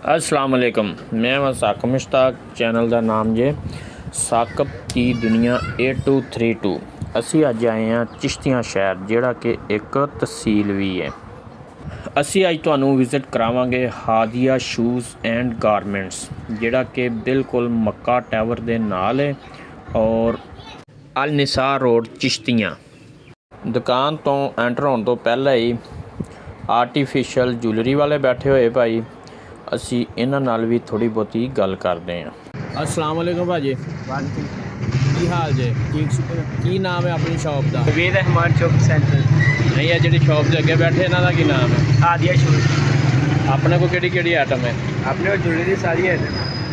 अस्सलाम वालेकुम। मैं वा साकिब मुश्ताक। चैनल का नाम जे साकिब की दुनिया 8232। असी अज आए हैं चिश्तियाँ शहर जिहड़ा कि एक तहसील भी है। असी अज तुहानूं विजिट करावांगे हादिया शूज़ एंड गारमेंट्स जिहड़ा कि बिल्कुल मक्का टावर दे नाल है और अल निसार रोड चिश्तियाँ। दुकान तो एंटर होने तो पहले ही आर्टिफिशियल ज्वैलरी वाले बैठे हुए भाई, ਅਸੀਂ ਇਹਨਾਂ ਨਾਲ ਵੀ ਥੋੜ੍ਹੀ ਬਹੁਤੀ ਗੱਲ ਕਰਦੇ ਹਾਂ। अस्सलाम वालेकुम भाजी, ਕੀ ਹਾਲ ਜੇ? ठीक शुक्र ਕੀ ਨਾਮ ਹੈ ਆਪਣੀ ਸ਼ਾਪ ਦਾ? नवीद रहमान शॉपिंग सेंटर ਨਹੀਂ, ਇਹ ਜਿਹੜੀ ਸ਼ਾਪ ਦੇ ਅੱਗੇ ਬੈਠੇ ਇਹਨਾਂ ਦਾ ਕੀ ਨਾਮ ਹੈ? हादिया शूज। ਆਪਣੇ ਕੋਲ ਕਿਹੜੀ ਕਿਹੜੀ ਆਈਟਮ ਹੈ? अपने को ज्वेलरी सारी है,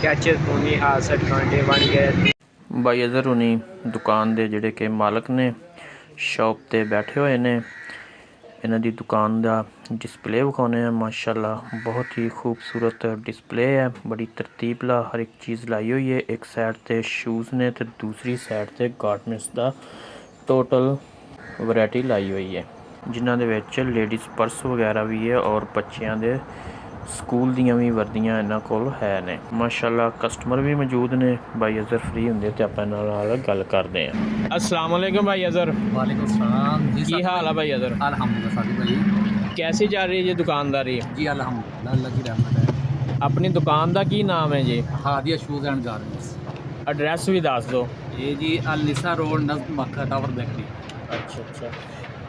कैचेस पोनी हाथ सेट कांटे बन गए। ਬਾਈ ਅਜ਼ਰ ਹੁਣੀ ਦੁਕਾਨ ਦੇ ਜਿਹੜੇ ਕਿ ਮਾਲਕ ਨੇ ਸ਼ਾਪ ਤੇ ਬੈਠੇ ਹੋਏ ਨੇ। ਇਹਨਾਂ ਦੀ ਦੁਕਾਨ ਦਾ डिस्प्ले विखाने हैं। माशाल्लाह बहुत ही खूबसूरत डिस्प्ले है, बड़ी तरतीब ला हर एक चीज़ लाई हुई है। एक साइड ते शूज़ ने तो दूसरी साइड ते गारमेंट्स का टोटल वैरायटी लाई हुई है, जिन्हां दे विच लेडीज़ पर्स वगैरह भी है और बच्चों के स्कूल दियां भी वर्दियां इन्हां कोल है ने। माशाल्लाह कस्टमर भी मौजूद ने। भाई अज़र फ्री हुंदे ते आपां इन्हां नाल गल करदे हां। अस्सलाम वालेकुम भाई अज़र। वालेकुम सलाम जी। की हाल है भाई अज़र? अल्हम्दुलिल्लाह सादी भाई। कैसी जा रही है ये दुकानदारी? जी अल्हम्दुलिल्लाह, अल्लाह की रहमत है। अपनी दुकान का की नाम है जी? Hadia shoes and garments. Address भी दस दो। ये जी अल निसा रोड नज़द मक्का टावर बेकरी।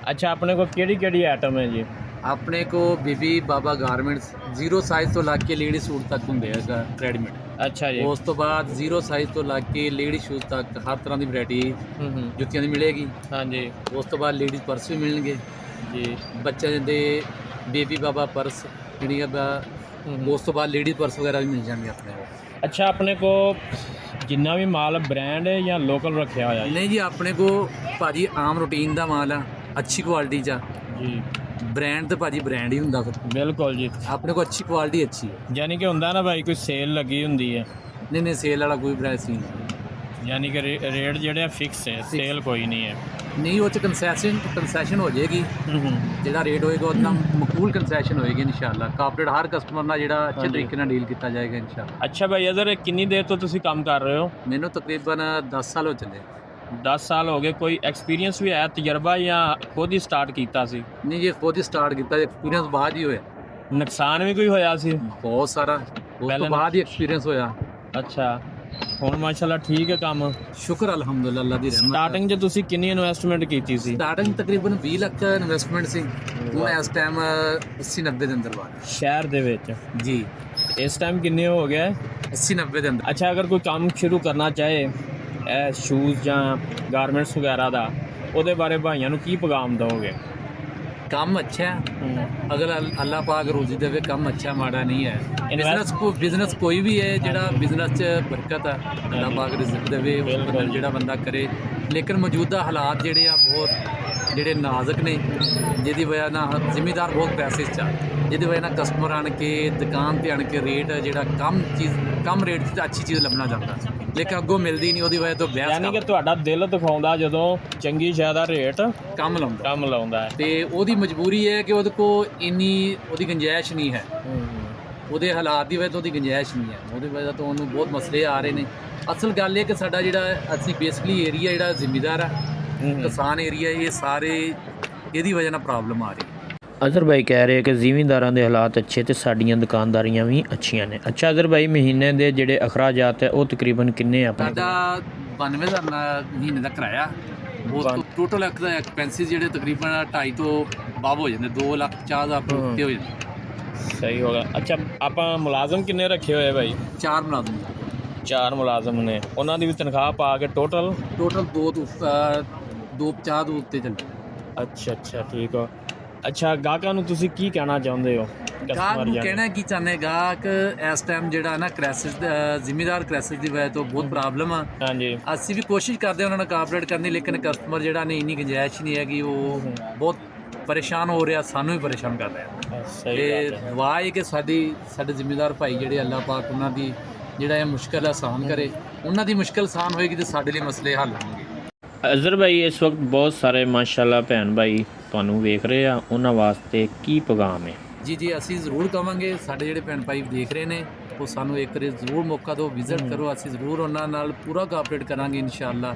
अच्छा, अपने को केड़ी आइटम है जी? अपने को बीबी बाबा गारमेंट्स जीरो साइज़ तो लग के लेडी सूट तक होंगे रेडीमेड। अच्छा जी। उस तो बाद जीरो साइज़ तो लग के लेडी शूज़ तक हर तरह की वैरायटी जुत्तियां दी मिलेगी। हाँ जी। उस तो बाद लेडीज़ पर्स भी मिलणगे जी। बच्चों के बेबी बाबा पर्स जी। उस तो बाद लेडीज़ पर्स वगैरह भी मिल जाएंगे अपने को। अच्छा, अपने को जिन्ना भी माल ब्रांड है या लोकल रखा हुआ? नहीं जी, अपने को भाजी आम रूटीन का माल है, अच्छी क्वालिटी चा जी। ब्रांड तो भाजी ब्रांड ही होंगे। बिल्कुल जी। अपने को अच्छी क्वालिटी अच्छी है। यानी कि होंदा ना भाई कोई सेल लगी होंदी है? नहीं सेल वाला कोई प्राइस नहीं, यानी कि रेट जेह्ड़े फिक्स है, सेल कोई नहीं है। नहीं वो कंसैशन हो जाएगी। ਜਿਹੜਾ ਰੇਟ ਹੋਏਗਾ ਉਹਦਾ ਮਕਬੂਲ ਕੰਸੈਸ਼ਨ ਹੋਏਗੀ ਇਨਸ਼ਾਅੱਲਾ। ਕਾਰਪੋਰੇਟ ਹਰ ਕਸਟਮਰ ਨਾਲ ਜਿਹੜਾ ਅੱਛੇ ਤਰੀਕੇ ਨਾਲ ਡੀਲ ਕੀਤਾ ਜਾਏਗਾ ਇਨਸ਼ਾਅੱਲਾ। ਅੱਛਾ ਭਾਈ ਅਜ਼ਰ, ਕਿੰਨੀ ਦੇਰ ਤੋਂ ਤੁਸੀਂ ਕੰਮ ਕਰ ਰਹੇ ਹੋ? ਮੈਨੂੰ ਤਕਰੀਬਨ 10 ਸਾਲ ਹੋ ਚੱਲੇ। 10 ਸਾਲ ਹੋ ਗਏ। ਕੋਈ ਐਕਸਪੀਰੀਅੰਸ ਵੀ ਹੈ, ਤਜਰਬਾ, ਜਾਂ ਖੁਦ ਹੀ ਸਟਾਰਟ ਕੀਤਾ ਸੀ? ਨਹੀਂ ਜੀ, ਖੁਦ ਹੀ ਸਟਾਰਟ ਕੀਤਾ, ਐਕਸਪੀਰੀਅੰਸ ਬਾਅਦ ਹੀ ਹੋਇਆ। ਨੁਕਸਾਨ ਵੀ ਕੋਈ ਹੋਇਆ ਸੀ? ਬਹੁਤ ਸਾਰਾ, ਉਸ ਤੋਂ ਬਾਅਦ ਹੀ ਐਕਸਪੀਰੀਅੰਸ ਹੋਇਆ। ਅੱਛਾ, ਹੁਣ ਮਾਸ਼ਾਅੱਲਾ ਠੀਕ ਹੈ ਕੰਮ? ਸ਼ੁਕਰ ਅਲਹਮਦੁਲਿਲਾ, ਅੱਲਾ ਦੀ ਰਹਿਮਤ। ਸਟਾਰਟਿੰਗ 'ਚ ਤੁਸੀਂ ਕਿੰਨੀ ਇਨਵੈਸਟਮੈਂਟ ਕੀਤੀ ਸੀ? ਸਟਾਰਟਿੰਗ ਤਕਰੀਬਨ 20 ਲੱਖ ਇਨਵੈਸਟਮੈਂਟ ਸੀ। ਹੁਣ ਇਸ ਟਾਈਮ 80-90 ਦੇ ਅੰਦਰ ਬਾਅਦ ਸ਼ਹਿਰ ਦੇ ਵਿੱਚ ਜੀ। ਇਸ ਟਾਈਮ ਕਿੰਨੇ ਹੋ ਗਿਆ? 80-90 ਦੇ ਅੰਦਰ। ਅੱਛਾ, ਅਗਰ ਕੋਈ ਕੰਮ ਸ਼ੁਰੂ ਕਰਨਾ ਚਾਹੇ ਇਹ ਸ਼ੂਜ਼ ਜਾਂ ਗਾਰਮੈਂਟਸ ਵਗੈਰਾ ਦਾ, ਉਹਦੇ ਬਾਰੇ ਭਾਈਆਂ ਨੂੰ ਕੀ ਪੈਗਾਮ ਦਿਓਗੇ? ਕੰਮ ਅੱਛਾ ਹੈ, ਅਗਰ ਅੱਲਾਹ ਪਾਕ ਰੋਜ਼ੀ ਦੇਵੇ, ਕੰਮ ਅੱਛਾ ਮਾੜਾ ਨਹੀਂ ਹੈ। ਬਿਜ਼ਨਸ ਕੋਈ ਵੀ ਹੈ ਜਿਹੜਾ ਬਿਜ਼ਨਸ 'ਚ ਬਰਕਤ ਹੈ, ਅੱਲਾਹ ਪਾਕ ਰਿਜ਼ਕ ਦੇਵੇ ਜਿਹੜਾ ਬੰਦਾ ਕਰੇ। ਲੇਕਿਨ ਮੌਜੂਦਾ ਹਾਲਾਤ ਜਿਹੜੇ ਆ ਬਹੁਤ ਜਿਹੜੇ ਨਾਜ਼ੁਕ ਨੇ, ਜਿਹਦੀ ਵਜ੍ਹਾ ਨਾਲ ਜ਼ਿਮੀਦਾਰ ਬਹੁਤ ਪੈਸੇ 'ਚ ਆ, ਜਿਹਦੀ ਵਜ੍ਹਾ ਨਾਲ ਕਸਟਮਰ ਆਣ ਕੇ ਦੁਕਾਨ 'ਤੇ ਆਣ ਕੇ ਰੇਟ ਜਿਹੜਾ ਕਮ ਰੇਟ 'ਚ ਅੱਛੀ ਚੀਜ਼ ਲੱਭਣਾ ਚਾਹੁੰਦਾ, ਲੇਕਿਨ ਅੱਗੋਂ ਮਿਲਦੀ ਨਹੀਂ। ਉਹਦੀ ਵਜ੍ਹਾ ਤੋਂ ਬਹਿਸ, ਯਾਨੀ ਕਿ ਤੁਹਾਡਾ ਦਿਲ ਦਿਖਾਉਂਦਾ ਜਦੋਂ ਚੰਗੀ ਸ਼ੈ ਦਾ ਰੇਟ ਕੰਮ ਲਾਉਂਦਾ ਹੈ, ਤੇ ਉਹਦੀ ਮਜਬੂਰੀ ਹੈ ਕਿ ਉਹਦੇ ਕੋਲ ਇੰਨੀ ਉਹਦੀ ਗੁੰਜਾਇਸ਼ ਨਹੀਂ ਹੈ। ਉਹਦੇ ਹਾਲਾਤ ਦੀ ਵਜ੍ਹਾ ਤੋਂ ਉਹਦੀ ਗੁੰਜਾਇਸ਼ ਨਹੀਂ ਹੈ, ਉਹਦੀ ਵਜ੍ਹਾ ਤੋਂ ਉਹਨੂੰ ਬਹੁਤ ਮਸਲੇ ਆ ਰਹੇ ਨੇ। ਅਸਲ ਗੱਲ ਇਹ ਕਿ ਸਾਡਾ ਜਿਹੜਾ ਅਸੀਂ ਬੇਸਿਕਲੀ ਏਰੀਆ ਜਿਹੜਾ ਜ਼ਿਮੀਦਾਰ ਆ, ਕਿਸਾਨ ਏਰੀਆ, ਇਹ ਸਾਰੇ ਇਹਦੀ ਵਜ੍ਹਾ ਨਾਲ ਪ੍ਰੋਬਲਮ ਆ ਰਹੀ। ਅਜ਼ਰ ਭਾਈ ਕਹਿ ਰਹੇ ਕਿ ਜ਼ਿਮੀਂਦਾਰਾਂ ਦੇ ਹਾਲਾਤ ਅੱਛੇ ਤੇ ਸਾਡੀਆਂ ਦੁਕਾਨਦਾਰੀਆਂ ਵੀ ਅੱਛੀਆਂ ਨੇ। ਅੱਛਾ ਅਜ਼ਰ ਭਾਈ, ਮਹੀਨੇ ਦੇ ਜਿਹੜੇ ਅਖਰਾਜਾਤ ਹੈ ਉਹ ਤਕਰੀਬਨ ਕਿੰਨੇ ਆ? ਸਾਡਾ 92,000 ਮਹੀਨੇ ਦਾ ਕਿਰਾਇਆ, ਉਸ ਤੋਂ ਟੋਟਲ ਐਕਸਪੈਂਸਿਸ ਜਿਹੜੇ ਤਕਰੀਬਨ 2.5 ਤੋਂ ਬਾਅਦ ਹੋ ਜਾਂਦੇ, 2,50,000 ਤੋਂ ਉੱਤੇ ਹੋ ਜਾਂਦੇ। ਸਹੀ ਹੋ ਗਿਆ। ਅੱਛਾ, ਆਪਾਂ ਮੁਲਾਜ਼ਮ ਕਿੰਨੇ ਰੱਖੇ ਹੋਏ ਭਾਈ? 4 ਮੁਲਾਜ਼ਮ। 4 ਮੁਲਾਜ਼ਮ ਨੇ, ਉਹਨਾਂ ਦੀ ਵੀ ਤਨਖਾਹ ਪਾ ਕੇ ਟੋਟਲ 250 ਤੋਂ ਉੱਤੇ ਚੱਲਦਾ। ਅੱਛਾ ਠੀਕ ਹੋ। ਅੱਛਾ, ਗਾਹਕਾਂ ਨੂੰ ਤੁਸੀਂ ਕੀ ਕਹਿਣਾ ਚਾਹੁੰਦੇ ਹੋ? ਗਾਹਕ ਨੂੰ ਕਹਿਣਾ ਕੀ ਚਾਹੁੰਦੇ? ਗਾਹਕ ਇਸ ਟਾਈਮ ਜਿਹੜਾ ਨਾ ਕ੍ਰਾਈਸਿਸ, ਜ਼ਿਮੀਦਾਰ ਕ੍ਰਾਈਸਿਸ ਦੀ ਵਜ੍ਹਾ ਤੋਂ ਬਹੁਤ ਪ੍ਰੋਬਲਮ ਆ। ਹਾਂਜੀ, ਅਸੀਂ ਵੀ ਕੋਸ਼ਿਸ਼ ਕਰਦੇ ਉਹਨਾਂ ਨਾਲ ਕੋਆਪਰੇਟ ਕਰਨੀ, ਲੇਕਿਨ ਕਸਟਮਰ ਜਿਹੜਾ ਨੇ ਇੰਨੀ ਗੁੰਜਾਇਸ਼ ਨਹੀਂ ਹੈਗੀ, ਉਹ ਬਹੁਤ ਪਰੇਸ਼ਾਨ ਹੋ ਰਿਹਾ, ਸਾਨੂੰ ਵੀ ਪਰੇਸ਼ਾਨ ਕਰ ਰਿਹਾ। ਤੇ ਦੁਆ ਹੈ ਕਿ ਸਾਡੇ ਜ਼ਿਮੀਦਾਰ ਭਾਈ ਜਿਹੜੇ ਅੱਲਾਹ ਪਾਕ ਉਹਨਾਂ ਦੀ ਜਿਹੜਾ ਇਹ ਮੁਸ਼ਕਿਲ ਆਸਾਨ ਕਰੇ। ਉਹਨਾਂ ਦੀ ਮੁਸ਼ਕਿਲ ਆਸਾਨ ਹੋਏਗੀ ਤੇ ਸਾਡੇ ਲਈ ਮਸਲੇ ਹੱਲ ਹੋਣਗੇ। ਅਜ਼ਰ ਭਾਈ, ਇਸ ਵਕਤ ਬਹੁਤ ਸਾਰੇ ਮਾਸ਼ਾਅੱਲਾ ਭੈਣ ਭਾਈ ਤੁਹਾਨੂੰ ਵੇਖ ਰਹੇ ਆ, ਉਹਨਾਂ ਵਾਸਤੇ ਕੀ ਪੈਗਾਮ ਹੈ? ਜੀ ਜੀ, ਅਸੀਂ ਜ਼ਰੂਰ ਕਵਾਂਗੇ ਸਾਡੇ ਜਿਹੜੇ ਭੈਣ ਭਾਈ ਦੇਖ ਰਹੇ ਨੇ ਉਹ ਸਾਨੂੰ ਇੱਕ ਵਾਰੀ ਜ਼ਰੂਰ ਮੌਕਾ ਦਿਓ, ਵਿਜ਼ਿਟ ਕਰੋ। ਅਸੀਂ ਜ਼ਰੂਰ ਉਹਨਾਂ ਨਾਲ ਪੂਰਾ ਕੋਆਪਰੇਟ ਕਰਾਂਗੇ ਇਨਸ਼ਾਅੱਲਾ।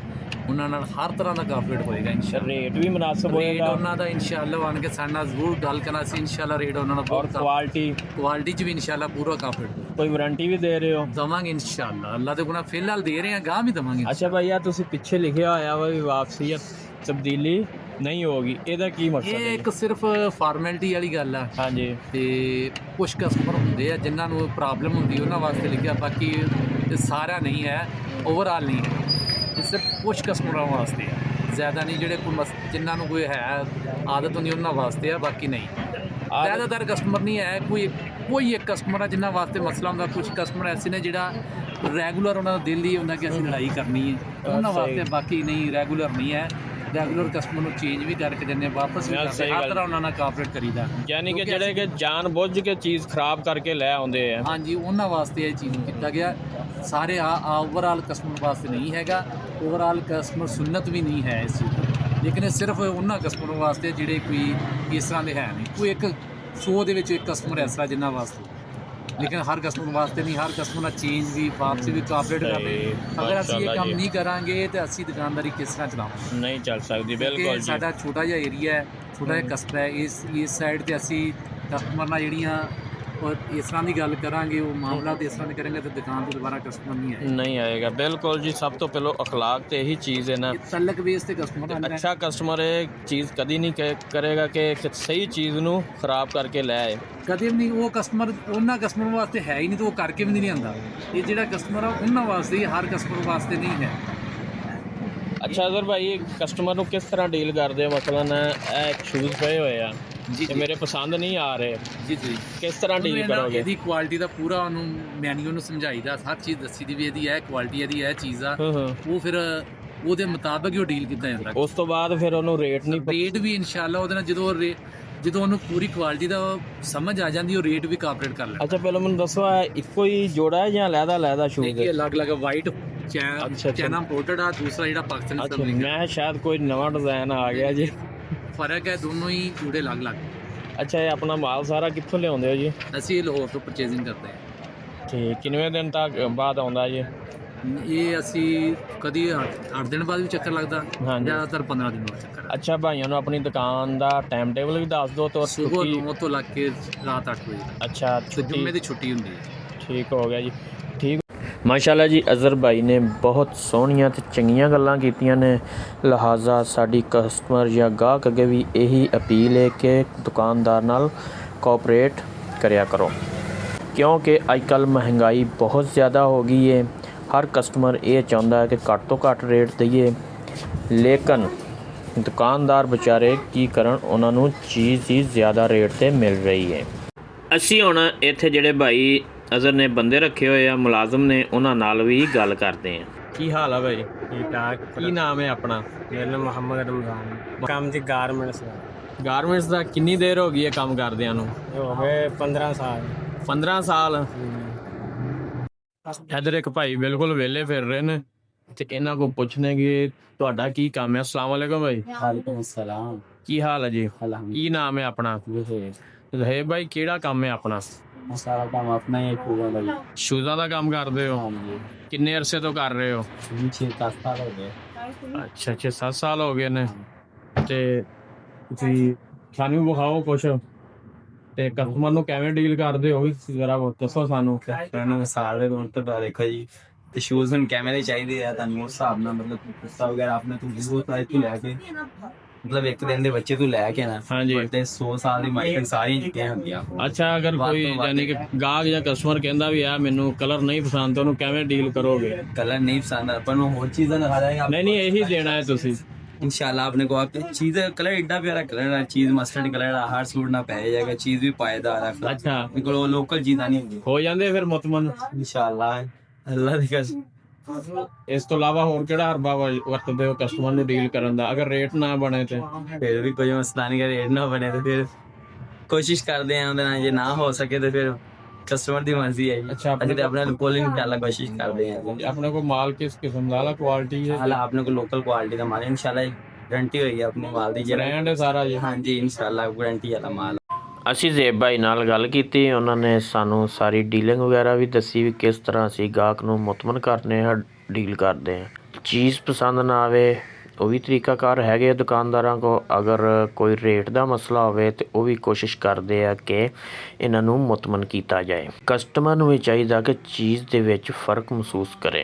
ਉਹਨਾਂ ਨਾਲ ਹਰ ਤਰ੍ਹਾਂ ਦਾ ਕੋਆਪਰੇਟ ਹੋਏਗਾ ਇਨਸ਼ਾਅੱਲਾ। ਰੇਟ ਵੀ ਮੁਨਾਸਬ ਰੇਟ ਹੋਏਗਾ ਉਹਨਾਂ ਦਾ ਇਨਸ਼ਾਅੱਲਾ ਆਣ ਕੇ ਸਾਡੇ ਨਾਲ ਜ਼ਰੂਰ ਗੱਲ ਕਰਨਾ ਸੀ ਇਨਸ਼ਾਅੱਲਾ। ਰੇਟ ਉਹਨਾਂ ਨਾਲ ਔਰ ਬਹੁਤ ਕੁਆਲਿਟੀ 'ਚ ਵੀ ਇਨਸ਼ਾਅੱਲਾ ਪੂਰਾ ਕੋਆਪਰੇਟ ਕੋਈ ਵਾਰੰਟੀ ਵੀ ਦੇ ਰਹੇ ਹੋ? ਦਵਾਂਗੇ ਇਨਸ਼ਾਅੱਲਾ। ਅੱਲਾ ਦੇ ਗੁਨਾਹ ਫਿਲਹਾਲ ਦੇ ਰਹੇ ਹਾਂ, ਗਾਹ ਵੀ ਦਵਾਂਗੇ। ਅੱਛਾ ਭਾਈ ਆ ਤੁਸੀਂ ਪਿੱਛੇ ਲਿਖਿਆ ਹੋਇਆ ਵਾ ਵੀ ਵਾਪਸੀ ਜਾਂ ਤਬਦੀਲੀ ਨਹੀਂ ਹੋਗੀ, ਇਹਦਾ ਕੀ ਮਕਸਦ ਇਹ ਹੈ? ਇੱਕ ਸਿਰਫ ਫਾਰਮੈਲਿਟੀ ਵਾਲੀ ਗੱਲ ਆ। ਹਾਂਜੀ ਤੇ ਕੁਝ ਕਸਟਮਰ ਹੁੰਦੇ ਆ ਜਿਨ੍ਹਾਂ ਨੂੰ ਪ੍ਰੋਬਲਮ ਹੁੰਦੀ ਉਹਨਾਂ ਵਾਸਤੇ ਲਿਖਿਆ, ਬਾਕੀ ਇਹ ਸਾਰਾ ਨਹੀਂ ਹੈ, ਓਵਰਆਲ ਨਹੀਂ ਹੈ। ਇਹ ਸਿਰਫ ਕੁਝ ਕਸਟਮਰਾਂ ਵਾਸਤੇ ਆ, ਜ਼ਿਆਦਾ ਨਹੀਂ। ਜਿਹੜੇ ਕੋਈ ਜਿਨ੍ਹਾਂ ਨੂੰ ਕੋਈ ਹੈ ਆਦਤ ਹੁੰਦੀ ਉਹਨਾਂ ਵਾਸਤੇ ਆ, ਬਾਕੀ ਨਹੀਂ। ਜ਼ਿਆਦਾਤਰ ਕਸਟਮਰ ਨਹੀਂ ਹੈ, ਕੋਈ ਇੱਕ ਕਸਟਮਰ ਆ ਜਿਨ੍ਹਾਂ ਵਾਸਤੇ ਮਸਲਾ ਹੁੰਦਾ। ਕੁਝ ਕਸਟਮਰ ਐਸੇ ਨੇ ਜਿਹੜਾ ਰੈਗੂਲਰ ਉਹਨਾਂ ਦਾ ਦਿਲ ਹੀ ਹੁੰਦਾ ਕਿ ਅਸੀਂ ਲੜਾਈ ਕਰਨੀ ਹੈ, ਉਹਨਾਂ ਵਾਸਤੇ। ਬਾਕੀ ਨਹੀਂ, ਰੈਗੂਲਰ ਨਹੀਂ ਹੈ। ਰੈਗੂਲਰ ਕਸਟਮਰ ਨੂੰ ਚੇਂਜ ਵੀ ਕਰਕੇ ਦਿੰਦੇ, ਵਾਪਸ ਵੀ ਕਰਦੇ, ਹਰ ਤਰ੍ਹਾਂ ਉਹਨਾਂ ਨਾਲ ਕੋਆਪਰੇਟ ਕਰੀਦਾ। ਯਾਨੀ ਕਿ ਜਿਹੜੇ ਕਿ ਜਾਣ ਬੁੱਝ ਕੇ ਚੀਜ਼ ਖਰਾਬ ਕਰਕੇ ਲੈ ਆਉਂਦੇ ਆ। ਹਾਂਜੀ, ਉਹਨਾਂ ਵਾਸਤੇ ਇਹ ਚੀਜ਼ ਕੀਤਾ ਗਿਆ। ਸਾਰੇ ਓਵਰਆਲ ਕਸਟਮਰ ਵਾਸਤੇ ਨਹੀਂ ਹੈਗਾ, ਓਵਰਆਲ ਕਸਟਮਰ ਸੁਨਨਤ ਵੀ ਨਹੀਂ ਹੈ ਇਸ ਚੀਜ਼ ਦੀ, ਲੇਕਿਨ ਇਹ ਸਿਰਫ ਉਹਨਾਂ ਕਸਟਮਰ ਵਾਸਤੇ ਜਿਹੜੇ ਕੋਈ ਇਸ ਤਰ੍ਹਾਂ ਦੇ ਹੈ ਨਹੀਂ। ਕੋਈ ਇੱਕ 100 ਦੇ ਵਿੱਚ ਇੱਕ ਕਸਟਮਰ ਇਸ ਤਰ੍ਹਾਂ ਜਿਨ੍ਹਾਂ ਵਾਸਤੇ, ਲੇਕਿਨ ਹਰ ਕਸਟਮਰ ਵਾਸਤੇ ਨਹੀਂ। ਹਰ ਕਸਟਮਰ ਨਾਲ ਚੇਂਜ ਵੀ, ਵਾਪਸੀ ਵੀ ਕੋਆਪਰੇਟ ਕਰਦੇ। ਅਗਰ ਅਸੀਂ ਇਹ ਕੰਮ ਨਹੀਂ ਕਰਾਂਗੇ ਤੇ ਅਸੀਂ ਦੁਕਾਨਦਾਰੀ ਕਿਸ ਤਰ੍ਹਾਂ ਚਲਾਵਾਂਗੇ? ਨਹੀਂ ਚੱਲ ਸਕਦੀ। ਬਿਲਕੁਲ ਜੀ। ਸਾਡਾ ਛੋਟਾ ਜਿਹਾ ਏਰੀਆ ਹੈ, ਛੋਟਾ ਜਿਹਾ ਕਸਬਾ ਹੈ। ਇਸ ਸਾਈਡ ਤੇ ਅਸੀਂ ਕਸਟਮਰ ਨਾਲ ਜਿਹੜੀਆਂ ਔਰ ਇਸ ਤਰ੍ਹਾਂ ਦੀ ਗੱਲ ਕਰਾਂਗੇ, ਉਹ ਮਾਮਲਾ ਤੇ ਇਸ ਤਰ੍ਹਾਂ ਦੇ ਕਰਾਂਗੇ ਤਾਂ ਦੁਕਾਨ ਤੇ ਦੁਬਾਰਾ ਕਸਟਮਰ ਨਹੀਂ ਆਏਗਾ। ਬਿਲਕੁਲ ਜੀ। ਸਭ ਤੋਂ ਪਹਿਲਾਂ ਅਖਲਾਕ ਤੇ ਇਹੀ ਚੀਜ਼ ਹੈ ਨਾ, ਤਲਕ ਬੇਸ ਤੇ ਕਸਟਮਰ ਆਉਂਦਾ ਹੈ। ਅੱਛਾ ਕਸਟਮਰ ਇਹ ਚੀਜ਼ ਕਦੀ ਨਹੀਂ ਕਰੇਗਾ ਕਿ ਇੱਕ ਸਹੀ ਚੀਜ਼ ਨੂੰ ਖਰਾਬ ਕਰਕੇ ਲੈ ਆਏ। ਕਦੇ ਵੀ ਨਹੀਂ। ਉਹ ਕਸਟਮਰ ਉਹਨਾਂ ਕਸਟਮਰ ਵਾਸਤੇ ਹੈ ਹੀ ਨਹੀਂ, ਤਾਂ ਉਹ ਕਰਕੇ ਵੀ ਨਹੀਂ ਆਉਂਦਾ। ਇਹ ਜਿਹੜਾ ਕਸਟਮਰ ਆ ਉਹਨਾਂ ਵਾਸਤੇ ਹੀ, ਹਰ ਕਸਟਮਰ ਵਾਸਤੇ ਨਹੀਂ ਹੈ। ਅੱਛਾ ਅਜ਼ਰ ਭਾਈ, ਕਸਟਮਰ ਨੂੰ ਕਿਸ ਤਰ੍ਹਾਂ ਡੀਲ ਕਰਦੇ ਹੋ? ਮਸਲਨ ਇਹ ਸ਼ੂਜ਼ ਪਏ ਹੋਏ ਆ ਜੀ, ਤੇ ਮੇਰੇ ਪਸੰਦ ਨਹੀਂ ਆ ਰਹੇ, ਜੀ ਜੀ, ਕਿਸ ਤਰ੍ਹਾਂ ਡੀਲ ਕਰੋਗੇ? ਇਹਦੀ ਕੁਆਲਿਟੀ ਦਾ ਪੂਰਾ ਉਹਨੂੰ ਮੈਨੂਅਲ ਨੂੰ ਸਮਝਾਈਦਾ, ਹਰ ਚੀਜ਼ ਦੱਸੀ ਦੀ ਵੀ ਇਹਦੀ ਇਹ ਕੁਆਲਿਟੀ, ਇਹਦੀ ਇਹ ਚੀਜ਼ ਆ। ਉਹ ਫਿਰ ਉਹਦੇ ਮੁਤਾਬਕ ਹੀ ਉਹ ਡੀਲ ਕੀਤਾ ਜਾਂਦਾ। ਉਸ ਤੋਂ ਬਾਅਦ ਫਿਰ ਉਹਨੂੰ ਰੇਟ ਵੀ ਇਨਸ਼ਾਅੱਲਾ ਉਹਦੇ ਨਾਲ ਜਦੋਂ ਉਹਨੂੰ ਪੂਰੀ ਕੁਆਲਿਟੀ ਦਾ ਸਮਝ ਆ ਜਾਂਦੀ, ਉਹ ਰੇਟ ਵੀ ਕੋਆਪਰੇਟ ਕਰ ਲੈਂਦਾ। ਅੱਛਾ ਪਹਿਲਾਂ ਮੈਨੂੰ ਦੱਸੋ, ਇੱਕੋ ਹੀ ਜੋੜਾ ਹੈ ਜਾਂ ਲਹਿਦਾ ਸ਼ੂਜ਼? ਇਹ ਅਲੱਗ-ਅਲੱਗ ਵਾਈਟ ਚਾਈਨਾ ਇੰਪੋਰਟਡ ਆ, ਦੂਸਰਾ ਜਿਹੜਾ ਪਾਕਿਸਤਾਨੀ ਸਟਾਈਲ। ਮੈਂ ਸ਼ਾਇਦ ਕੋਈ ਨਵਾਂ ਡਿਜ਼ਾਈਨ ਆ ਗਿਆ ਜੀ। ਫਰਕ ਹੈ, ਦੋਨੋਂ ਹੀ ਜੋੜੇ ਅਲੱਗ-ਅਲੱਗ। ਅੱਛਾ ਇਹ ਆਪਣਾ ਮਾਲ ਸਾਰਾ ਕਿੱਥੋਂ ਲਿਆਉਂਦੇ ਹੋ ਜੀ? ਅਸੀਂ ਇਹ ਲਾਹੌਰ ਤੋਂ ਪਰਚੇਜ਼ਿੰਗ ਕਰਦੇ ਹਾਂ। ਠੀਕ, ਕਿੰਨੇ ਦਿਨ ਤੱਕ ਬਾਅਦ ਆਉਂਦਾ ਜੀ ਇਹ? ਅਸੀਂ ਕਦੀ 8 ਦਿਨ ਬਾਅਦ ਵੀ ਚੱਕਰ ਲੱਗਦਾ, ਜ਼ਿਆਦਾਤਰ 15 ਦਿਨ ਬਾਅਦ ਚੱਕਰ। ਅੱਛਾ ਭਾਈਆਂ ਨੂੰ ਆਪਣੀ ਦੁਕਾਨ ਦਾ ਟਾਈਮ ਟੇਬਲ ਵੀ ਦੱਸ ਦਿਓ। ਤਾਂ ਸਵੇਰ 9 ਤੋਂ ਲੱਗ ਕੇ ਰਾਤ 8 ਵਜੇ। ਅੱਛਾ, ਜੁਮੇ ਦੀ ਛੁੱਟੀ ਹੁੰਦੀ ਹੈ। ਠੀਕ ਹੋ ਗਿਆ ਜੀ। ਠੀਕ, ਮਾਸ਼ਾਅੱਲਾ ਜੀ। ਅਜ਼ਰ ਭਾਈ ਨੇ ਬਹੁਤ ਸੋਹਣੀਆਂ ਤੇ ਚੰਗੀਆਂ ਗੱਲਾਂ ਕੀਤੀਆਂ ਨੇ। ਲਿਹਾਜ਼ਾ ਸਾਡੀ ਕਸਟਮਰ ਜਾਂ ਗਾਹਕ ਅੱਗੇ ਵੀ ਇਹੀ ਅਪੀਲ ਹੈ ਕਿ ਦੁਕਾਨਦਾਰ ਨਾਲ ਕੋਆਪਰੇਟ ਕਰਿਆ ਕਰੋ, ਕਿਉਂਕਿ ਅੱਜ ਕੱਲ੍ਹ ਮਹਿੰਗਾਈ ਬਹੁਤ ਜ਼ਿਆਦਾ ਹੋ ਗਈ ਹੈ। ਹਰ ਕਸਟਮਰ ਇਹ ਚਾਹੁੰਦਾ ਹੈ ਕਿ ਘੱਟ ਤੋਂ ਘੱਟ ਰੇਟ ਦਈਏ, ਲੇਕਿਨ ਦੁਕਾਨਦਾਰ ਵਿਚਾਰੇ ਕੀ ਕਰਨ, ਉਹਨਾਂ ਨੂੰ ਚੀਜ਼ ਹੀ ਜ਼ਿਆਦਾ ਰੇਟ 'ਤੇ ਮਿਲ ਰਹੀ ਹੈ। ਅਸੀਂ ਹੁਣ ਇੱਥੇ ਜਿਹੜੇ ਭਾਈ ਅਜ਼ਰ ਨੇ ਬੰਦੇ ਰੱਖੇ ਹੋਏ ਆ, ਮੁਲਾਜ਼ਮ ਨੇ, ਉਹਨਾਂ ਨਾਲ ਵੀ ਗੱਲ ਕਰਦੇ ਹਾਂ। ਕੀ ਹਾਲ ਆ ਭਾਈ? ਠੀਕ ਠਾਕ। ਕੀ ਨਾਮ ਹੈ ਆਪਣਾ? ਮੇਰਾ ਨਾਮ ਮੁਹੰਮਦ ਰਮਜ਼ਾਨ। ਕੰਮ ਜੀ ਗਾਰਮੈਂਟਸ ਦਾ। ਗਾਰਮੈਂਟਸ ਦਾ ਕਿੰਨੀ ਦੇਰ ਹੋ ਗਈ ਹੈ ਕੰਮ ਕਰਦਿਆਂ ਨੂੰ? ਇਹ ਹੋ ਗਏ 15 ਸਾਲ। 15 ਸਾਲ। ਇੱਧਰ ਇੱਕ ਭਾਈ ਬਿਲਕੁਲ ਵਿਹਲੇ ਫਿਰ ਰਹੇ ਨੇ ਤੇ ਇਹਨਾਂ ਕੋਲ ਪੁੱਛਣੇ ਕਿ ਤੁਹਾਡਾ ਕੀ ਕੰਮ ਹੈ। ਅਸਲਾਮ ਵਾਲੇਕੁਮ ਭਾਈ। ਵਾਲੇਕੁਮ ਸਲਾਮ। ਕੀ ਹਾਲ ਹੈ ਜੀ? ਅਲਹਮਦੁਲਿਲਾ। ਕੀ ਨਾਮ ਹੈ ਆਪਣਾ? ਹੈ ਭਾਈ, ਕਿਹੜਾ ਕੰਮ ਹੈ ਆਪਣਾ? ਸਾਰਾ ਕੰਮ ਆਪਣਾ ਹੀ ਪੂਰਾ ਭਾਈ। ਸ਼ੂਜ਼ਾਂ ਦਾ ਕੰਮ ਕਰਦੇ ਹੋ? ਹਾਂਜੀ। ਕਿੰਨੇ ਅਰਸੇ ਤੋਂ ਕਰ ਰਹੇ ਹੋ? 6-7 ਸਾਲ ਹੋ ਗਏ। ਅੱਛਾ 6-7 ਸਾਲ ਹੋ ਗਏ ਨੇ। ਤੇ ਤੁਸੀਂ ਸਾਨੂੰ ਵਿਖਾਓ ਕੁਛ, ਤੇ ਕਸਟਮਰ ਨੂੰ ਕਿਵੇਂ ਡੀਲ ਕਰਦੇ ਹੋ ਜ਼ਰਾ ਦੱਸੋ ਸਾਨੂੰ। ਮੈਨੂੰ ਸਾਲ ਦੇ ਤੋਂ ਦੇਖੋ ਜੀ, ਤੇ ਸ਼ੂਜ਼ ਹੁਣ ਕਿਵੇਂ ਦੇ ਚਾਹੀਦੇ ਆ ਤੁਹਾਨੂੰ ਉਸ ਹਿਸਾਬ ਨਾਲ, ਮਤਲਬ ਕੁੱਤਾ ਵਗੈਰਾ ਆਪਣੇ ਤੋਂ ਬਹੁਤ ਸਾਈਜ਼ ਤੋਂ ਲੈ ਕੇ, ਮਤਲਬ ਇੱਕ ਦਿਨ ਦੇ ਬੱਚੇ ਤੋਂ ਲੈ ਕੇ ਨਾ, ਹਾਂਜੀ, ਤੇ 100 ਸਾਲ ਦੀ ਮਾਈਕ ਸਾਰੀਆਂ ਜੁੱਤੀਆਂ ਹੁੰਦੀਆਂ। ਅੱਛਾ ਅਗਰ ਕੋਈ ਯਾਨੀ ਕਿ ਗਾਹਕ ਜਾਂ ਕਸਟਮਰ ਕਹਿੰਦਾ ਵੀ ਆ ਮੈਨੂੰ ਕਲਰ ਨਹੀਂ ਪਸੰਦ, ਤਾਂ ਉਹਨੂੰ ਕਿਵੇਂ ਡੀਲ ਕਰੋਗੇ? ਕਲਰ ਨਹੀਂ ਪਸੰਦ ਆਪਾਂ ਨੂੰ ਹੋਰ ਚੀਜ਼ਾਂ ਦਿਖਾ ਦਾਂਗੇ। ਨਹੀਂ ਇਹੀ ਦੇਣਾ ਹੈ ਤੁਸੀਂ इंशाल्लाह अपने को आप चीज कलर एडा प्यारा कलर है, चीज मस्टर्ड कलर है, हर सूट ना पै जाएगा, चीज भी पायदार है। अच्छा बिल्कुल लोकल चीज़ नहीं होगी। हो जाते फिर मुतमन इंशाल्लाह अल्लाह दी कसम। ਇਸ ਤੋਂ ਇਲਾਵਾ ਹੋਰ ਕਿਹੜਾ ਹਰਬਾ ਵਰਤਦੇ ਹੋ ਕਸਟਮਰ ਨੂੰ ਡੀਲ ਕਰਨ ਦਾ? ਅਗਰ ਰੇਟ ਨਾ ਬਣੇ ਤੇ फिर भी कोई मसला नहीं, रेट ना बने तो फिर कोशिश करते हैं, जे ना हो सके तो फिर कस्टमर की मर्जी है। अच्छा ਅਸੀਂ ਤੇ ਆਪਣੇ ਕੋਲ इंशाल्लाह कोशिश करते हैं। ਆਪਣੇ ਕੋਲ ਮਾਲ ਕਿਸ ਕਿਸਮ ਦਾ ਹੈ? ਕੁਆਲਿਟੀ ਹੈ ਹਾਲਾ ਆਪਣੇ ਕੋਲ ਲੋਕਲ ਕੁਆਲਿਟੀ ਦਾ ਮਾਲ इंशाल्लाह गारंटी होगी अपने माल दी। ਬ੍ਰਾਂਡ ਹੈ ਸਾਰਾ ਜੀ? हाँ जी इंशाल्लाह गारंटी वाला माल। ਅਸੀਂ ਜ਼ੇਬ ਭਾਈ ਨਾਲ ਗੱਲ ਕੀਤੀ, ਉਹਨਾਂ ਨੇ ਸਾਨੂੰ ਸਾਰੀ ਡੀਲਿੰਗ ਵਗੈਰਾ ਵੀ ਦੱਸੀ ਵੀ ਕਿਸ ਤਰ੍ਹਾਂ ਅਸੀਂ ਗਾਹਕ ਨੂੰ ਮੁਤਮਨ ਕਰਨੇ ਆ, ਡੀਲ ਕਰਦੇ ਹਾਂ। ਚੀਜ਼ ਪਸੰਦ ਨਾ ਆਵੇ ਉਹ ਵੀ ਤਰੀਕਾਕਾਰ ਹੈਗੇ ਆ ਦੁਕਾਨਦਾਰਾਂ ਕੋਲ। ਅਗਰ ਕੋਈ ਰੇਟ ਦਾ ਮਸਲਾ ਹੋਵੇ ਤਾਂ ਉਹ ਵੀ ਕੋਸ਼ਿਸ਼ ਕਰਦੇ ਆ ਕਿ ਇਹਨਾਂ ਨੂੰ ਮੁਤਮਨ ਕੀਤਾ ਜਾਏ। ਕਸਟਮਰ ਨੂੰ ਵੀ ਚਾਹੀਦਾ ਕਿ ਚੀਜ਼ ਦੇ ਵਿੱਚ ਫ਼ਰਕ ਮਹਿਸੂਸ ਕਰੇ,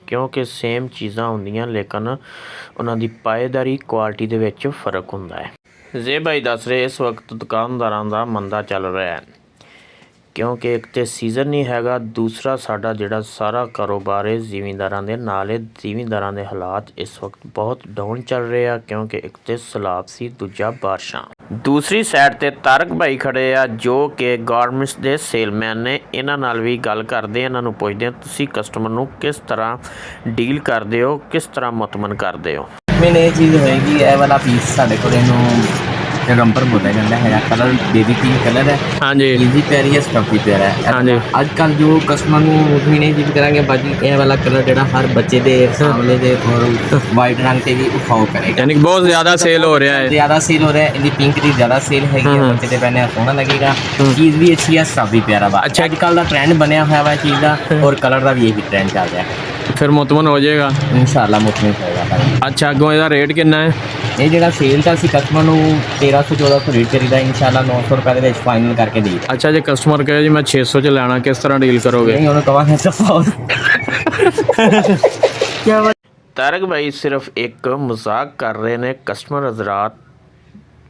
ਕਿਉਂਕਿ ਸੇਮ ਚੀਜ਼ਾਂ ਹੁੰਦੀਆਂ ਲੇਕਿਨ ਉਹਨਾਂ ਦੀ ਪਾਏਦਾਰੀ ਕੁਆਲਿਟੀ ਦੇ ਵਿੱਚ ਫ਼ਰਕ ਹੁੰਦਾ ਹੈ। ਜ਼ੇਬ ਭਾਈ ਦੱਸ ਰਹੇ ਇਸ ਵਕਤ ਦੁਕਾਨਦਾਰਾਂ ਦਾ ਮੰਦਾ ਚੱਲ ਰਿਹਾ ਹੈ, ਕਿਉਂਕਿ ਇੱਕ ਤਾਂ ਸੀਜ਼ਨ ਨਹੀਂ ਹੈਗਾ, ਦੂਸਰਾ ਸਾਡਾ ਜਿਹੜਾ ਸਾਰਾ ਕਾਰੋਬਾਰ ਹੈ ਜ਼ਿਮੀਂਦਾਰਾਂ ਦੇ ਨਾਲ ਹੈ। ਜ਼ਿਮੀਂਦਾਰਾਂ ਦੇ ਹਾਲਾਤ ਇਸ ਵਕਤ ਬਹੁਤ ਡਾਊਨ ਚੱਲ ਰਹੇ ਆ, ਕਿਉਂਕਿ ਇੱਕ ਤਾਂ ਸੈਲਾਬ ਸੀ, ਦੂਜਾ ਬਾਰਿਸ਼ਾਂ। ਦੂਸਰੀ ਸਾਈਡ ਤੇ ਤਾਰਕ ਭਾਈ ਖੜੇ ਆ ਜੋ ਕਿ ਗਾਰਮੈਂਟਸ ਦੇ ਸੇਲਮੈਨ ਨੇ। ਇਹਨਾਂ ਨਾਲ ਵੀ ਗੱਲ ਕਰਦੇ, ਇਹਨਾਂ ਨੂੰ ਪੁੱਛਦੇ ਆ ਤੁਸੀਂ ਕਸਟਮਰ ਨੂੰ ਕਿਸ ਤਰ੍ਹਾਂ ਡੀਲ ਕਰਦੇ ਹੋ, ਕਿਸ ਤਰ੍ਹਾਂ ਮੁਤਮਨ ਕਰਦੇ ਹੋ। मैंने ये चीज़ होएगी ये वाला पीस साढ़े को रंपर बोला जाता है, कलर बेबी पिंक कलर है। हाँ जी, इजी प्यारी है, स्टफी प्यारा है। हाँ जी। आजकल जो कस्टमर ਨੂੰ ਨਹੀਂ ਜਿੱਦ ਕਰਾਂਗੇ ਬਾਕੀ ਇਹ ਵਾਲਾ ਕਲਰ ਜਿਹੜਾ ਹਰ ਬੱਚੇ ਦੇ ਸਾਹਮਣੇ ਦੇ ਔਰ ਵਾਈਟ ਰੰਗ ਤੇ ਵੀ ਉਠਾਓ ਕਰੇਗਾ, यानी कि बहुत ज़्यादा सेल हो रहा है। ਜ਼ਿਆਦਾ ਸੇਲ ਹੋ ਰਿਹਾ ਹੈ। ਇਹਦੀ ਪਿੰਕ ਦੀ ਜ਼ਿਆਦਾ ਸੇਲ ਹੈਗੀ ਹੈ, ਬੱਚੇ ਦੇ ਪਹਿਨੇ ਸੋਹਣਾ ਲੱਗੇਗਾ, ਚੀਜ਼ ਵੀ ਅੱਛੀ ਹੈ, ਸਭ ਵੀ ਪਿਆਰਾ ਵਾ। अच्छा। ਅੱਜਕੱਲ ਦਾ ਟ੍ਰੈਂਡ ਬਣਿਆ ਹੋਇਆ ਵਾ ਚੀਜ਼ ਦਾ ਔਰ ਕਲਰ ਦਾ ਵੀ ਇਹੀ ਟ੍ਰੈਂਡ ਚੱਲ ਰਿਹਾ ਹੈ। फिर मुतमन हो जाएगा ਇਨਸ਼ਾਅੱਲਾ ਮੁਤਮਿਨ ਹੋਏਗਾ। अच्छा, अगों ਇਹਦਾ ਰੇਟ ਕਿੰਨਾ ਹੈ? ਇਹ ਜਿਹੜਾ ਸੇਲ ਦਾ ਅਸੀਂ ਕਸਟਮਰ ਨੂੰ 1300-1400 ਰੇਟ ਕਰੀਦਾ, ਇਨਸ਼ਾਅੱਲਾ 900 ਰੁਪਏ ਦੇ ਵਿੱਚ ਫਾਈਨਲ ਕਰਕੇ ਦੇਈਦਾ। ਅੱਛਾ, ਜੇ ਕਸਟਮਰ ਕਹੇ ਜੀ ਮੈਂ 600 ਚ ਲੈਣਾ, ਕਿਸ ਤਰ੍ਹਾਂ ਡੀਲ ਕਰੋਗੇ? ਨਹੀਂ ਉਹਨੂੰ ਕਵਾਂਗੇ ਸਫਾਉ ਤਾਰਕ ਭਾਈ ਸਿਰਫ ਇੱਕ ਮਜ਼ਾਕ ਕਰ ਰਹੇ ਨੇ, ਕਸਟਮਰ ਹਜ਼ਰਾਤ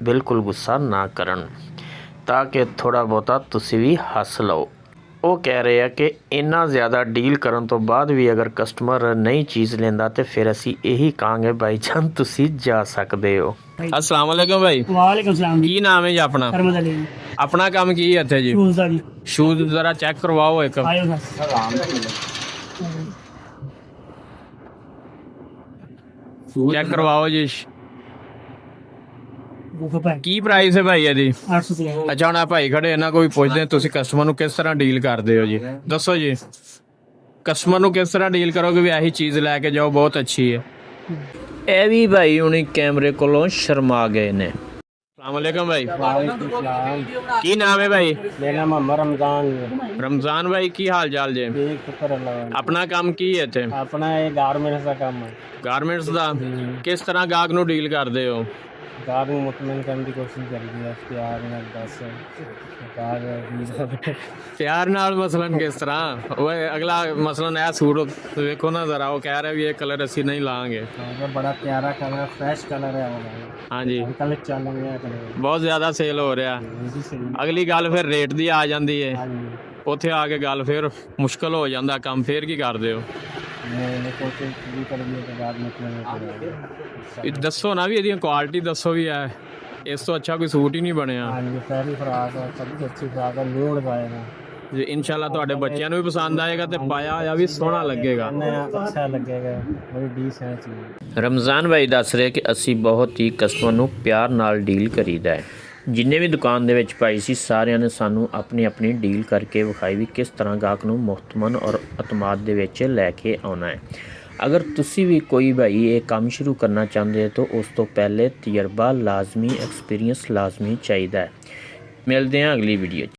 ਬਿਲਕੁਲ ਗੁੱਸਾ ਨਾ ਕਰਨ ਤਾਂ ਕਿ ਥੋੜਾ ਬਹੁਤਾ ਤੁਸੀਂ ਵੀ ਹੱਸ ਲਓ। ਉਹ ਕਹਿ ਰਹੇ ਆ ਕਿ ਇੰਨਾ ਜ਼ਿਆਦਾ ਡੀਲ ਕਰਨ ਤੋਂ ਬਾਅਦ ਵੀ ਅਗਰ ਕਸਟਮਰ ਨਹੀਂ ਚੀਜ਼ ਲੈਂਦਾ ਤੇ ਫਿਰ ਅਸੀਂ ਇਹੀ ਕਹਾਂਗੇ ਭਾਈ ਜਾਨ ਤੁਸੀਂ ਜਾ ਸਕਦੇ ਹੋ। अस्सलाम वालेकुम भाई। वालेकुम सलाम जी। ਕੀ ਨਾਮ ਹੈ ਜੀ ਆਪਣਾ? अहमद अली ਆਪਣਾ ਕੰਮ ਕੀ ਹੈ ਇੱਥੇ ਜੀ? शूज़ दा जी। ਸ਼ੂਜ਼ ਜ਼ਰਾ ਚੈੱਕ ਕਰਵਾਓ ਇੱਕ। आयो सर ਚੈੱਕ ਕਰਵਾਓ ਜੀ। बुक पे ਕੀ ਪ੍ਰਾਈਸ ਹੈ ਭਾਈ ਇਹਦੀ? 850 ਅੱਛਾ, ਹੁਣ ਆ ਭਾਈ ਖੜੇ ਇਹਨਾਂ ਕੋਈ ਪੁੱਛਦੇ ਤੁਸੀਂ ਕਸਟਮਰ ਨੂੰ ਕਿਸ ਤਰ੍ਹਾਂ ਡੀਲ ਕਰਦੇ ਹੋ ਜੀ? ਦੱਸੋ ਜੀ, ਕਸਟਮਰ ਨੂੰ ਕਿਸ ਤਰ੍ਹਾਂ ਡੀਲ ਕਰੋਗੇ ਵੀ ਇਹੀ ਚੀਜ਼ ਲੈ ਕੇ ਜਾਓ, ਬਹੁਤ ਅੱਛੀ ਹੈ। ਇਹ ਵੀ ਭਾਈ ਹੁਣੀ ਕੈਮਰੇ ਕੋਲੋਂ ਸ਼ਰਮਾ ਗਏ ਨੇ। अस्सलाम वालेकुम भाई। वालेकुम सलाम। ਕੀ ਨਾਮ ਹੈ ਭਾਈ? मेरा नाम मोहम्मद रमजान। ਰਮਜ਼ਾਨ ਭਾਈ, ਕੀ ਹਾਲ ਚਾਲ ਜੇ? ठीक शुक्र अल्लाह। ਆਪਣਾ ਕੰਮ ਕੀ ਹੈ ਇੱਥੇ? अपना ये गारमेंट्स का काम है। ਗਾਰਮੈਂਟਸ ਦਾ। ਕਿਸ ਤਰ੍ਹਾਂ ਗਾਹਕ ਨੂੰ ਡੀਲ ਕਰਦੇ ਹੋ? गाहक ਨੂੰ मुतमईन करने की कोशिश करी है, प्यार ਨਾਲ बस ਪਿਆਰ ਨਾਲ ਮਸਲਨ ਕਿਸ ਤਰ੍ਹਾਂ? ਉਹ ਅਗਲਾ ਮਸਲਨ ਇਹ ਸੂਟ ਵੇਖੋ ਨਾ ਜ਼ਰਾ, ਉਹ ਕਹਿ ਰਿਹਾ ਵੀ ਇਹ ਕਲਰ ਅਸੀਂ ਨਹੀਂ ਲਾਂਗੇ। बड़ा प्यारा कलर, फ्रेश कलर है वाला। ਹਾਂਜੀ, कल चल रहा है कलर। ਬਹੁਤ ਜ਼ਿਆਦਾ ਸੇਲ ਹੋ ਰਿਹਾ। जी सही। ਅਗਲੀ ਗੱਲ ਫਿਰ ਰੇਟ ਦੀ ਆ ਜਾਂਦੀ ਹੈ, हाँ जी। ਉੱਥੇ ਆ ਕੇ ਗੱਲ ਫਿਰ ਮੁਸ਼ਕਲ ਹੋ ਜਾਂਦਾ ਕੰਮ। ਫਿਰ ਕੀ ਕਰਦੇ ਹੋ? मैंने कोशिश पूरी कर दी के बाद मतलब ਇਹ ਦੱਸੋ ਨਾ ਵੀ ਇਹਦੀ ਕੁਆਲਿਟੀ ਦੱਸੋ ਵੀ ਹੈ, ਇਸ ਤੋਂ ਅੱਛਾ ਕੋਈ ਸੂਟ ਹੀ ਨਹੀਂ ਬਣਿਆ। हाँ जी, पहली फ्राक है, सबसे अच्छी फ्राक है, लोड पाएगा। ਜੇ ਇਨਸ਼ਾਅੱਲਾ ਤੁਹਾਡੇ ਬੱਚਿਆਂ ਨੂੰ ਵੀ ਪਸੰਦ ਆਏਗਾ ਤੇ ਪਾਇਆ ਹੋਇਆ ਵੀ ਸੋਹਣਾ ਲੱਗੇਗਾ। नया अच्छा लगेगा, बड़ी डिसेंट चीज़। ਰਮਜ਼ਾਨ ਭਾਈ ਦੱਸ ਰਹੇ ਕਿ ਅਸੀਂ ਬਹੁਤ ਹੀ ਕਸਟਮਰ ਨੂੰ ਪਿਆਰ ਨਾਲ ਡੀਲ ਕਰੀਦਾ ਹੈ। ਜਿੰਨੇ ਵੀ ਦੁਕਾਨ ਦੇ ਵਿੱਚ ਭਾਈ ਸੀ ਸਾਰਿਆਂ ਨੇ ਸਾਨੂੰ ਆਪਣੀ ਆਪਣੀ ਡੀਲ ਕਰਕੇ ਵਿਖਾਈ ਵੀ ਕਿਸ ਤਰ੍ਹਾਂ ਗਾਹਕ ਨੂੰ ਮੁਤਮਨ ਔਰ ਅਤਮਾਦ ਦੇ ਵਿੱਚ ਲੈ ਕੇ ਆਉਣਾ ਹੈ। ਅਗਰ ਤੁਸੀਂ ਵੀ ਕੋਈ ਭਾਈ ਇਹ ਕੰਮ ਸ਼ੁਰੂ ਕਰਨਾ ਚਾਹੁੰਦੇ ਹੋ ਤਾਂ ਉਸ ਤੋਂ ਪਹਿਲੇ ਤਜਰਬਾ ਲਾਜ਼ਮੀ, ਐਕਸਪੀਰੀਅੰਸ ਲਾਜ਼ਮੀ ਚਾਹੀਦਾ ਹੈ। ਮਿਲਦੇ ਹਾਂ ਅਗਲੀ ਵੀਡੀਓ 'ਚ।